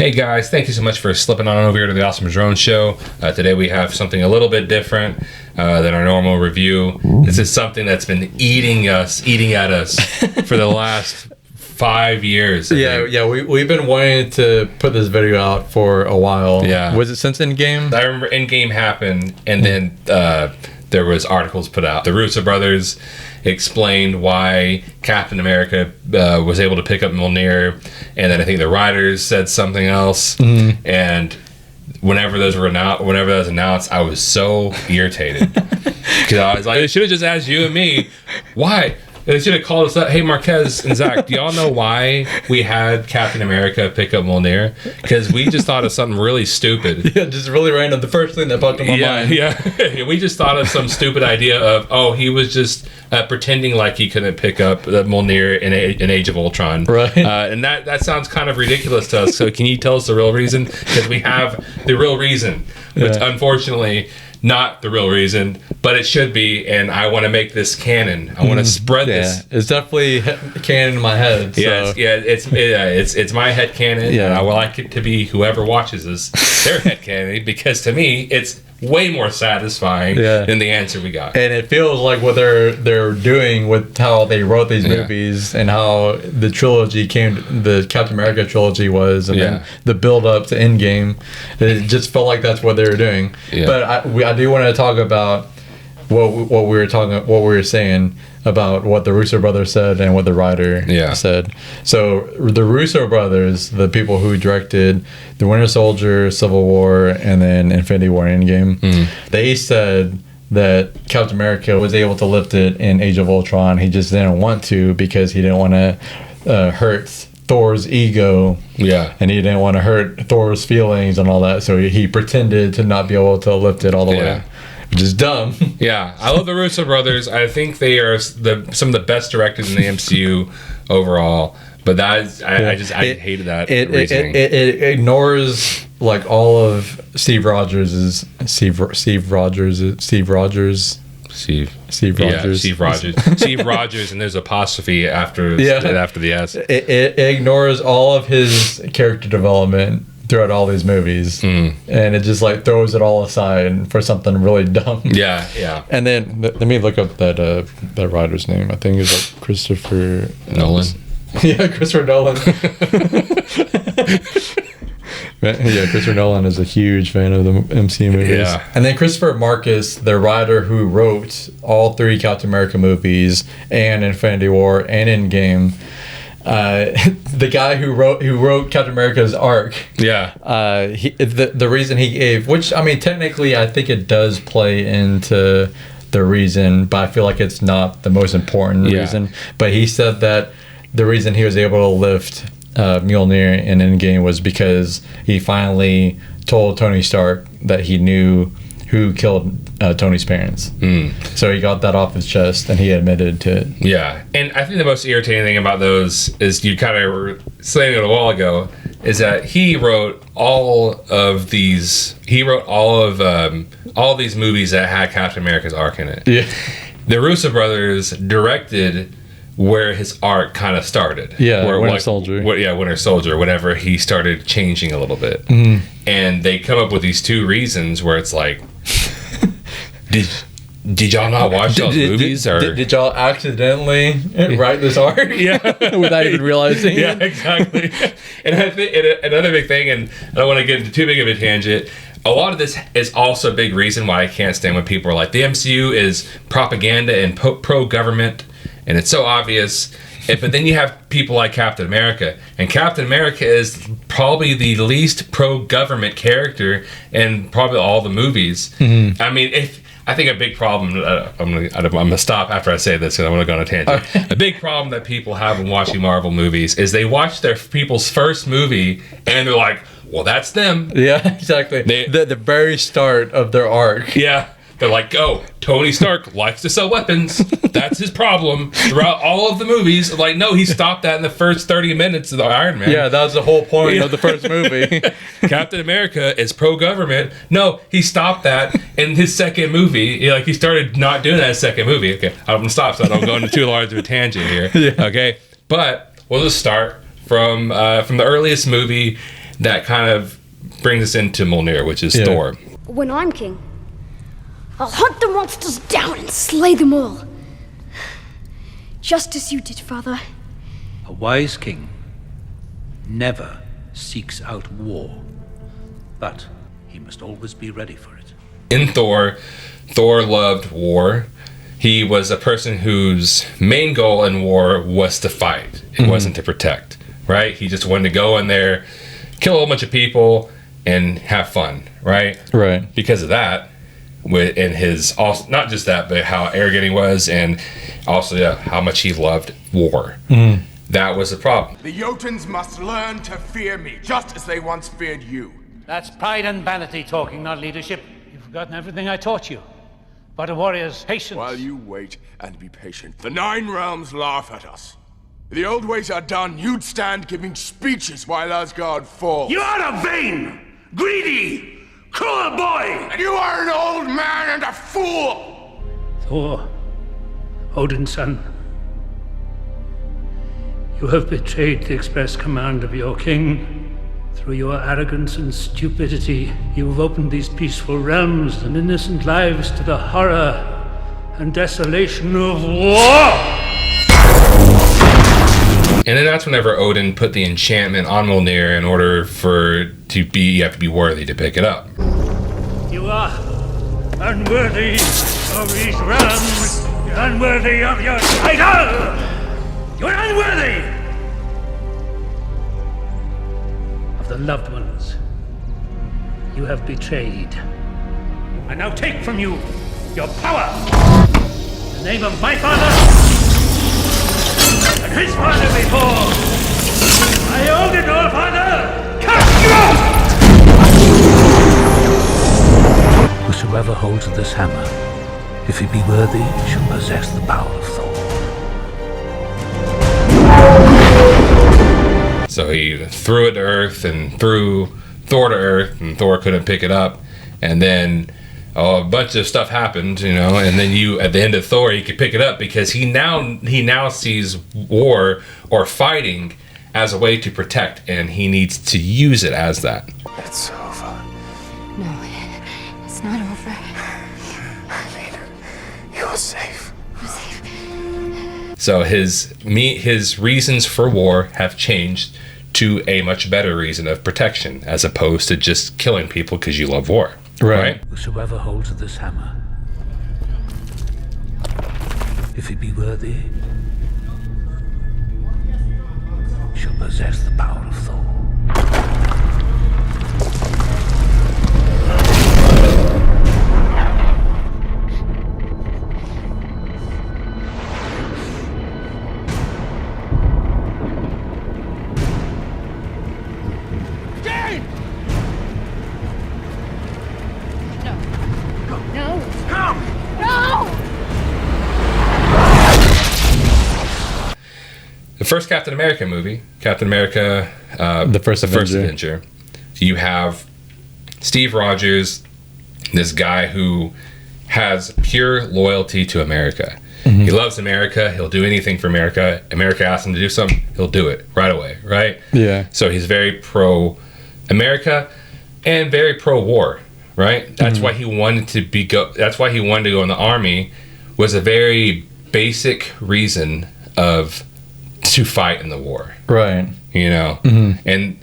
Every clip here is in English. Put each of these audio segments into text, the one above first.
Hey guys, thank you so much for slipping on over here to the Awesome Padron Show. Today we have something a little bit different than our normal review. This is something that's been eating at us for the last 5 years. We've been wanting to put this video out for a while. Yeah. Was it since Endgame? I remember Endgame happened, and then there was articles put out. The Russo brothers explained why Captain America was able to pick up Mjölnir, and then I think the writers said something else. And whenever those were whenever that was announced, I was so irritated because I was like, they should have just asked you and me why. They should have called us up. Hey, Marquez and Zach, do y'all know why we had Captain America pick up Mjölnir? Because we just thought of something really stupid. Yeah, just really random. The first thing that popped in my mind. Yeah. We just thought of some stupid idea of, he was just pretending like he couldn't pick up Mjölnir in Age of Ultron. Right. And that sounds kind of ridiculous to us. So can you tell us the real reason? Because we have the real reason, which unfortunately... not the real reason, but it should be, and I want to make this canon. I want to spread this. It's definitely canon in my head. So. It's my head canon. Yeah. And I would like it to be whoever watches this their head canon, because to me it's way more satisfying than the answer we got. And it feels like what they're doing with how they wrote these movies and how the trilogy the Captain America trilogy was, and then the build up to Endgame. It just felt like that's what they were doing. Yeah. But I do want to talk about what we were saying about what the Russo brothers said and what the writer said. So the Russo brothers, the people who directed The Winter Soldier, Civil War, and then Infinity War and Endgame, they said that Captain America was able to lift it in Age of Ultron. He just didn't want to because he didn't want to hurt Thor's ego. Yeah. And he didn't want to hurt Thor's feelings and all that. So he pretended to not be able to lift it all the way. Which is dumb. Yeah, I love the Russo brothers. I think they are some of the best directors in the MCU overall. But that is, I hated that reasoning. It ignores like all of Steve Rogers, Steve Rogers, and there's apostrophe after the S. It ignores all of his character development throughout all these movies, and it just like throws it all aside for something really dumb. Yeah. And then let me look up that writer's name. I think it's like Christopher Nolan. Christopher Nolan. Christopher Nolan is a huge fan of the MCU movies. Yeah. And then Christopher Markus, the writer who wrote all 3 Captain America movies and Infinity War and Endgame. The guy who wrote Captain America's arc. Yeah. The reason he gave, which I mean, technically, I think it does play into the reason, but I feel like it's not the most important reason. But he said that the reason he was able to lift Mjölnir in Endgame was because he finally told Tony Stark that he knew who killed Tony's parents. So he got that off his chest and he admitted to it. Yeah. And I think the most irritating thing about those is, you kind of were saying it a while ago, is that he wrote all of these movies that had Captain America's arc in it. Yeah. The Russo brothers directed where his arc kind of started. Yeah, Winter Soldier. Winter Soldier, whenever he started changing a little bit. And they come up with these 2 reasons where it's like, did y'all not watch those movies? Did y'all accidentally write this arc? Without even realizing it? Yeah, exactly. And I think another big thing, and I don't want to get into too big of a tangent, a lot of this is also a big reason why I can't stand when people are like, the MCU is propaganda and pro-government, and it's so obvious. But then you have people like Captain America, and Captain America is probably the least pro-government character in probably all the movies. I mean, I think a big problem, I'm gonna stop after I say this because I want to go on a tangent. Okay. A big problem that people have when watching Marvel movies is they watch their people's first movie and they're like, well, that's them. Yeah, exactly. The very start of their arc. Yeah. They're like, Tony Stark likes to sell weapons. That's his problem throughout all of the movies. Like, no, he stopped that in the first 30 minutes of the Iron Man. Yeah, that was the whole point of the first movie. Captain America is pro-government. No, he stopped that in his second movie. He started not doing that in his second movie. Okay, I'm going to stop so I don't go into too large of a tangent here. Okay, but we'll just start from the earliest movie. that kind of brings us into Mjölnir, which is Thor. When I'm king, I'll hunt the monsters down and slay them all. Just as you did, father. A wise king never seeks out war, but he must always be ready for it. In Thor, Thor loved war. He was a person whose main goal in war was to fight. It wasn't to protect, right? He just wanted to go in there, kill a whole bunch of people, and have fun, right? Right. Because of that, and his, also, not just that, but how arrogant he was, and also how much he loved war. That was the problem. The Jotuns must learn to fear me, just as they once feared you. That's pride and vanity talking, not leadership. You've forgotten everything I taught you. But a warrior's patience. While you wait and be patient, the Nine Realms laugh at us. If the old ways are done, you'd stand giving speeches while Asgard falls. You are a vain, greedy, cruel boy! And you are an old man and a fool! Thor, Odin's son, you have betrayed the express command of your king. Through your arrogance and stupidity, you have opened these peaceful realms and innocent lives to the horror and desolation of war! And then that's whenever Odin put the enchantment on Mjölnir in order you have to be worthy to pick it up. You are unworthy of these realms. You're unworthy of your title. You're unworthy of the loved ones you have betrayed. I now take from you your power. In the name of my father and his father before. I own it all, father. Cast you out! Whosoever holds this hammer, if he be worthy, shall possess the power of Thor. So he threw it to Earth and threw Thor to Earth, and Thor couldn't pick it up. And then a bunch of stuff happened, and then at the end of Thor, he could pick it up because he now sees war or fighting as a way to protect, and he needs to use it as that. It's over. No, it's not over. I mean, you're safe. So his reasons for war have changed to a much better reason of protection, as opposed to just killing people because you love war. Right? Whosoever holds this hammer, if he be worthy, shall possess the power of Thor. The first Captain America movie, Captain America, the first Avenger, you have Steve Rogers, this guy who has pure loyalty to America. He loves America. He'll do anything for America. America asks him to do something, he'll do it right away, right? Yeah. So he's very pro-America and very pro-war, right? That's why he wanted to That's why he wanted to go in the army. Was a very basic reason to fight in the war, right? And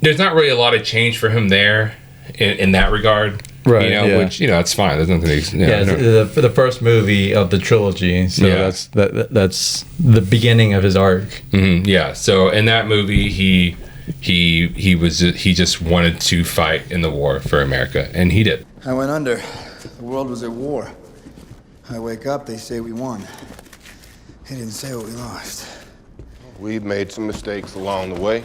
there's not really a lot of change for him there in that regard, right? Which it's fine. There's nothing. For the first movie of the trilogy, so that's the beginning of his arc. Yeah. So in that movie, he just wanted to fight in the war for America, and he did. I went under. The world was at war. I wake up, they say we won. They didn't say what we lost. We've made some mistakes along the way,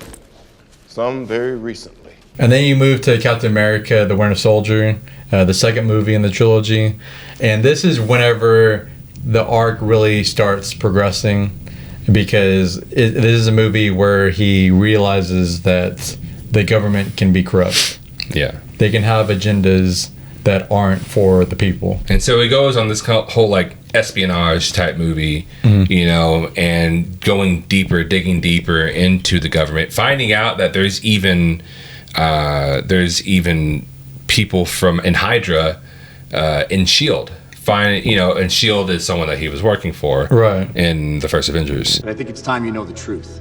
some very recently. And then you move to Captain America, the Winter Soldier, the second movie in the trilogy. And this is whenever the arc really starts progressing, because this is a movie where he realizes that the government can be corrupt. Yeah. They can have agendas that aren't for the people. And so he goes on this whole espionage type movie, and going deeper, digging deeper into the government, finding out that there's even There's even people in Hydra in S.H.I.E.L.D. And S.H.I.E.L.D. is someone that he was working for in the first Avengers. But I think it's time you know the truth.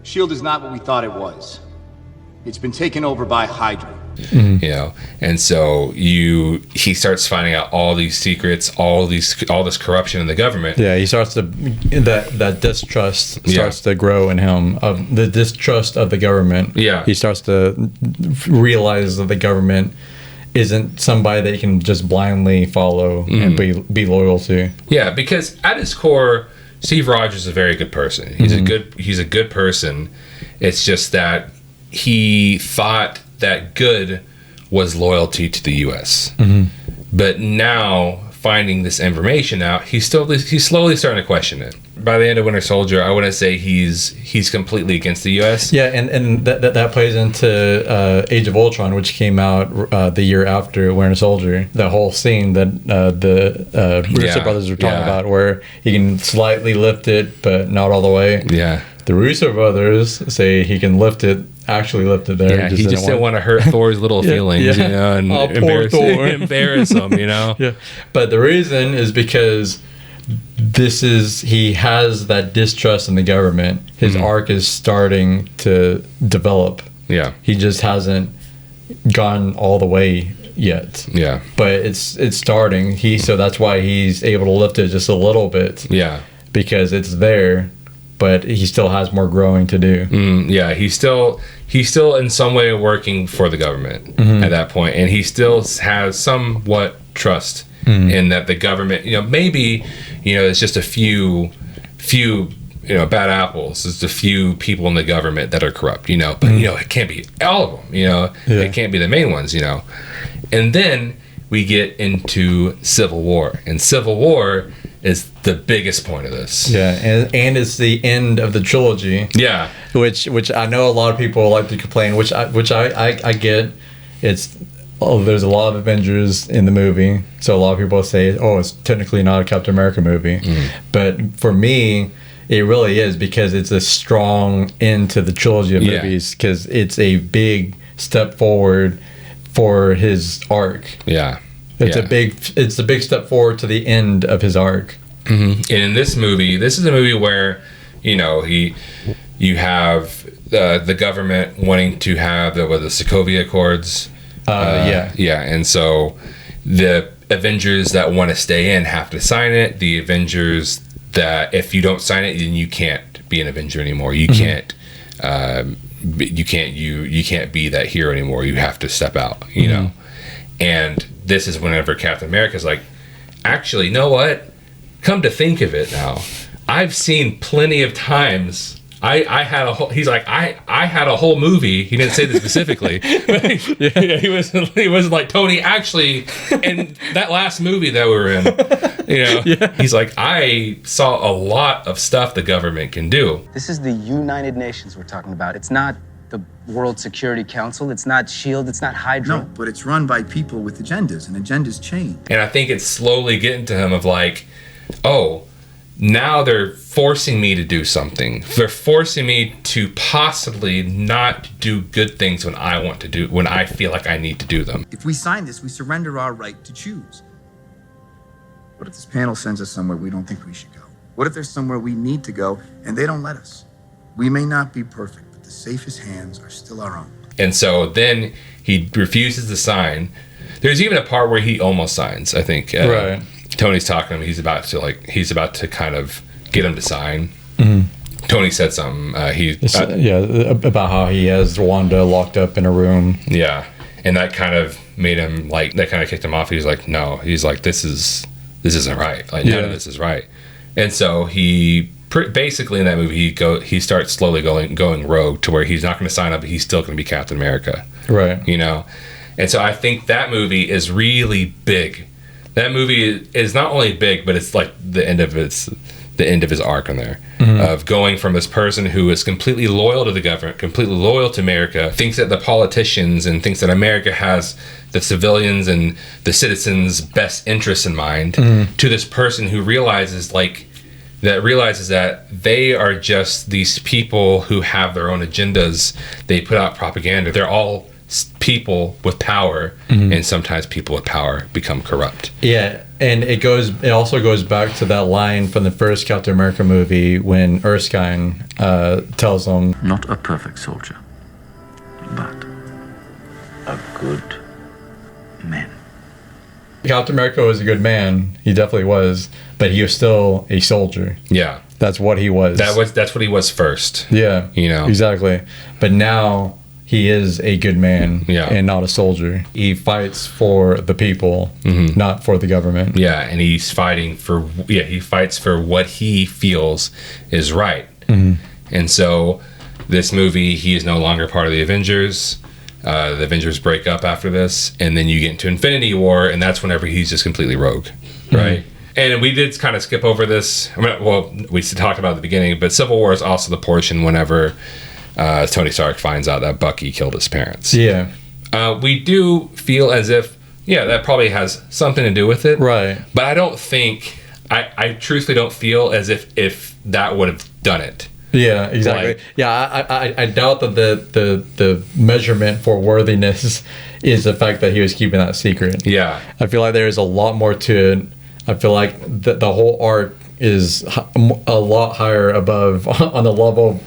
S.H.I.E.L.D. is not what we thought it was. It's been taken over by Hydra. And so he starts finding out all these secrets, all this corruption in the government. Yeah, he starts to that distrust starts to grow in him, of the distrust of the government. Yeah, he starts to realize that the government isn't somebody that he can just blindly follow and be loyal to. Yeah, because at his core, Steve Rogers is a very good person. He's a good person. It's just that he thought that good was loyalty to the U.S. But now, finding this information out, he's slowly starting to question it. By the end of Winter Soldier, I wouldn't say he's completely against the U.S. Yeah, and that plays into Age of Ultron, which came out the year after Winter Soldier. The whole scene that the Russo brothers were talking about, where he can slightly lift it, but not all the way. Yeah. The Russo brothers say he can actually lift it there. Yeah, he just didn't want to hurt Thor's little feelings, and embarrass him, Yeah, but the reason is because he has that distrust in the government. His arc is starting to develop. Yeah, he just hasn't gone all the way yet. Yeah, but it's starting. So that's why he's able to lift it just a little bit. Yeah, because it's there. But he still has more growing to do. Yeah, he's still in some way working for the government at that point, and he still has somewhat trust in that the government, maybe, it's just a few bad apples. It's a few people in the government that are corrupt, but it can't be all of them. It can't be the main ones. And then we get into Civil War, and Civil War is the biggest point of this. Yeah, and it's the end of the trilogy. Yeah, which I know a lot of people like to complain, which I get. There's a lot of Avengers in the movie, so a lot of people say, it's technically not a Captain America movie. But for me, it really is, because it's a strong end to the trilogy of movies, because it's a big step forward for his arc. Yeah. It's a big step forward to the end of his arc. And in this movie, this is a movie where, you have the government wanting to have the Sokovia Accords. And so the Avengers that want to stay in have to sign it. The Avengers that, if you don't sign it, then you can't be an Avenger anymore. You can't. You can't be that hero anymore. You have to step out. And this is whenever Captain America's like, actually, you know what? Come to think of it now, I've seen plenty of times. He's like, I had a whole movie. He didn't say this specifically. He was like, Tony, actually, in that last movie that we were in, he's like, I saw a lot of stuff the government can do. This is the United Nations we're talking about. It's not the World Security Council. It's not S.H.I.E.L.D. It's not Hydra. No, but it's run by people with agendas, and agendas change. And I think it's slowly getting to him of like, now they're forcing me to do something. They're forcing me to possibly not do good things when I feel like I need to do them. If we sign this, we surrender our right to choose. What if this panel sends us somewhere we don't think we should go? What if there's somewhere we need to go and they don't let us? We may not be perfect, but the safest hands are still our own. And so then he refuses to sign. There's even a part where he almost signs, I think. Right. Tony's talking to him. He's about to kind of get him to sign. Tony said something. About how he has Wanda locked up in a room. Yeah, and that kind of made him that kind of kicked him off. He's like, no. He's like, this isn't right. Like, none of this is right. And so he basically in that movie he starts slowly going rogue to where he's not going to sign up, but he's still going to be Captain America. Right. And so I think that movie is really big. That movie is not only big, but it's like the end of his arc on there, of going from this person who is completely loyal to the government, completely loyal to America, thinks that the politicians and thinks that America has the civilians and the citizens' best interests in mind, to this person who realizes like that realizes that they are just these people who have their own agendas. They put out propaganda. They're all people with power, and sometimes people with power become corrupt. Yeah, and it also goes back to that line from the first Captain America movie when Erskine tells him, "Not a perfect soldier, but a good man." Captain America was a good man. He definitely was, but he was still a soldier. Yeah, that's what he was. That's what he was first. Yeah, exactly. But now he is a good man, and not a soldier. He fights for the people, not for the government. Yeah, and he's fighting for he fights for what he feels is right. And so this movie, he is no longer part of the Avengers. The Avengers break up after this, and then you get into Infinity War, and that's whenever he's just completely rogue, right? And we did kind of skip over this. We talked about it at the beginning, but Civil War is also the portion whenever Tony Stark finds out that Bucky killed his parents. Yeah. We do feel as if, that probably has something to do with it. Right. But I don't think, I truthfully don't feel as if that would have done it. Yeah, exactly. I doubt that the measurement for worthiness is the fact that he was keeping that secret. Yeah. I feel like there's a lot more to it. I feel like the whole arc is a lot higher above on the level of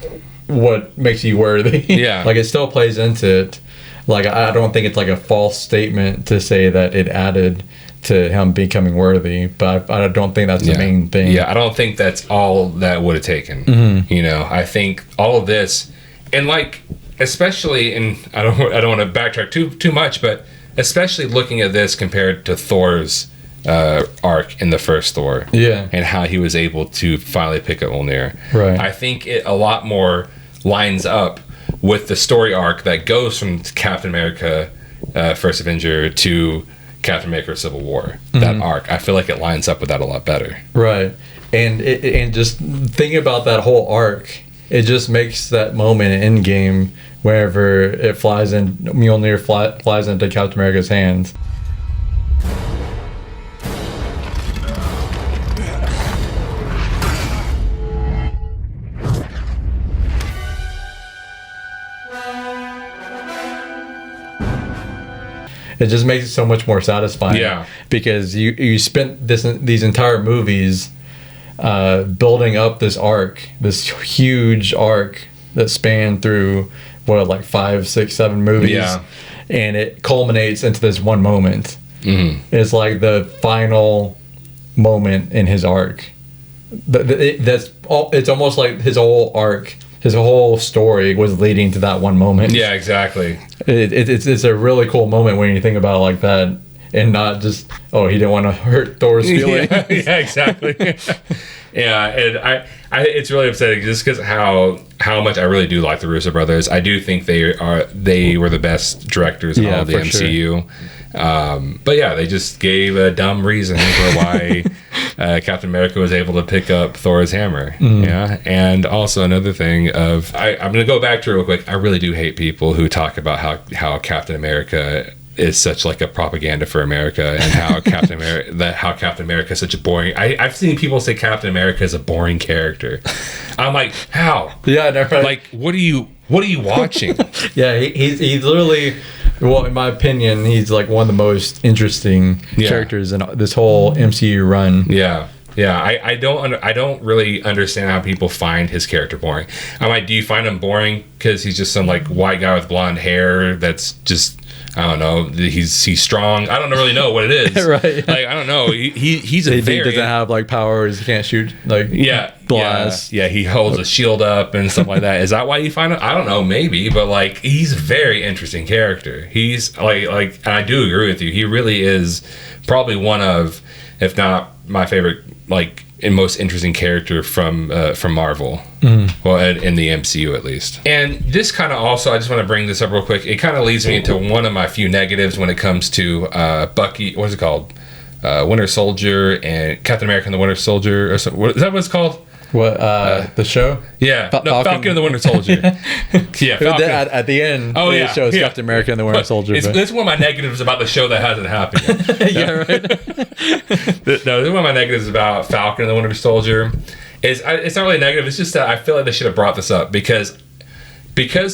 what makes you worthy. Yeah. Like, it still plays into it. Like, I don't think it's like a false statement to say that it added to him becoming worthy, but I don't think that's the main thing. Yeah, I don't think that's all that would have taken. I think all of this, and like, especially, and I don't want to backtrack too much, but especially looking at this compared to Thor's arc in the first Thor, and how he was able to finally pick up Mjölnir. Right. I think it a lot more lines up with the story arc that goes from Captain America, First Avenger, to Captain America Civil War. That arc, I feel like it lines up with that a lot better. Right. And just thinking about that whole arc, it just makes that moment in Endgame wherever it flies in, Mjölnir flies into Captain America's hands. It just makes it so much more satisfying. Yeah. Because you spent these entire movies building up this arc, this huge arc that spanned through like 5, 6, 7 movies. Yeah. And it culminates into this one moment. It's like the final moment in his arc. It's almost like his whole arc, his whole story was leading to that one moment. Yeah, exactly. It's a really cool moment when you think about it like that, and not just, he didn't want to hurt Thor's feelings. Yeah, exactly. And I it's really upsetting just because how much I really do like the Russo brothers. I do think they were the best directors in all of the MCU. Sure. But yeah, they just gave a dumb reason for why Captain America was able to pick up Thor's hammer. Yeah, and also another thing I'm going to go back to real quick. I really do hate people who talk about how Captain America is such like a propaganda for America, and how Captain America is such a boring. I've seen people say Captain America is a boring character. I'm like, how? Yeah, I know, right? Like, what are you watching? Yeah, he's literally, well, in my opinion, he's like one of the most interesting characters in this whole MCU run. Yeah. I don't really understand how people find his character boring. I'm like, do you find him boring because he's just some like white guy with blonde hair that's just, I don't know, he's strong. I don't really know what it is. Right. Like, I don't know. He doesn't have like powers. He can't shoot like blasts. Yeah. He holds a shield up and stuff like that. Is that why you find it? I don't know. Maybe, but like, he's a very interesting character. He's like, and I do agree with you. He really is probably one of, if not my favorite, like, and most interesting character from Marvel. Well, in the MCU at least. And this kind of also, I just want to bring this up real quick. It kind of leads me into one of my few negatives when it comes to Bucky. What is it called? Winter Soldier and Captain America and the Winter Soldier. Or something. Is that what it's called? What, the show? Yeah. Falcon and the Winter Soldier. Yeah, Falcon. At the end, it shows Captain America and the Winter Soldier. It's one of my negatives about the show that hasn't happened yet. Yeah, right. No, this is one of my negatives about Falcon and the Winter Soldier. It's not really negative. It's just that I feel like they should have brought this up because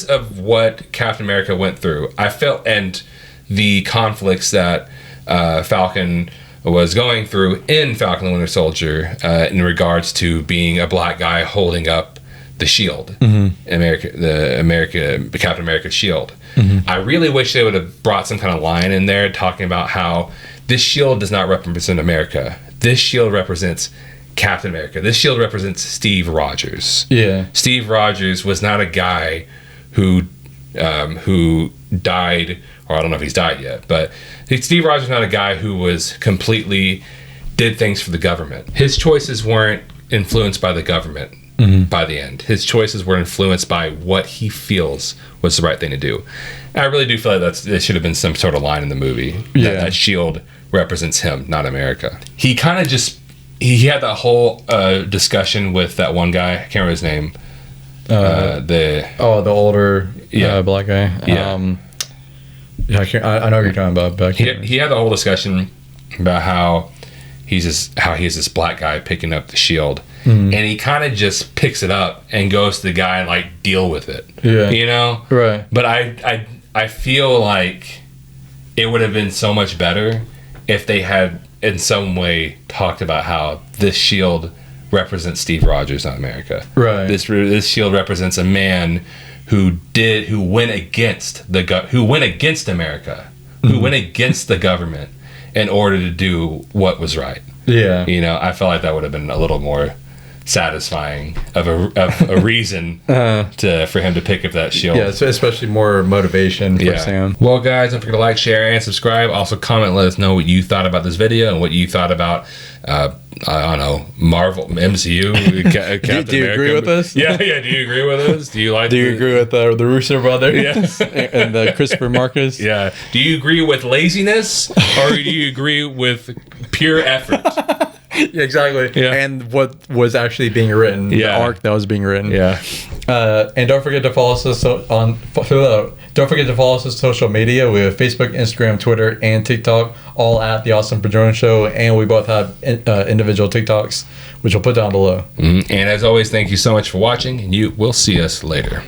of what Captain America went through. I felt, and the conflicts that Falcon was going through in Falcon and Winter Soldier in regards to being a black guy holding up the shield, Captain America's shield. I really wish they would have brought some kind of line in there talking about how this shield does not represent America. This shield represents Captain America. This shield represents Steve Rogers. Yeah. Steve Rogers was not a guy who died, or I don't know if he's died yet, but Steve Rogers was not a guy who was completely did things for the government. His choices weren't influenced by the government by the end. His choices were influenced by what he feels was the right thing to do. And I really do feel like there should have been some sort of line in the movie that shield represents him, not America. He kind of just he had that whole discussion with that one guy. I can't remember his name. The older black guy. Yeah. I know what you're talking about. But he had the whole discussion about how he's this black guy picking up the shield, and he kind of just picks it up and goes to the guy and like deal with it. Yeah, you know, right. But I feel like it would have been so much better if they had in some way talked about how this shield represents Steve Rogers, not America. Right. This shield represents a man who went against America, who went against the government in order to do what was right. Yeah. You know, I felt like that would have been a little more satisfying of a reason for him to pick up that shield. Yeah, so especially more motivation for Sam. Well, guys, don't forget to like, share, and subscribe. Also, comment and let us know what you thought about this video and what you thought about I don't know, Marvel, MCU. Do you agree with us? Yeah. Do you agree with us? Do you agree with the Russo brothers? Yes. And Christopher Markus? Yeah. Do you agree with laziness or do you agree with pure effort? Yeah, exactly. Yeah. And what was actually being written, the arc that was being written. Yeah. And don't forget to follow us on social media. We have Facebook, Instagram, Twitter, and TikTok, all at The Awesome Padron Show. And we both have individual TikToks, which we'll put down below. And as always, thank you so much for watching, and we'll see us later.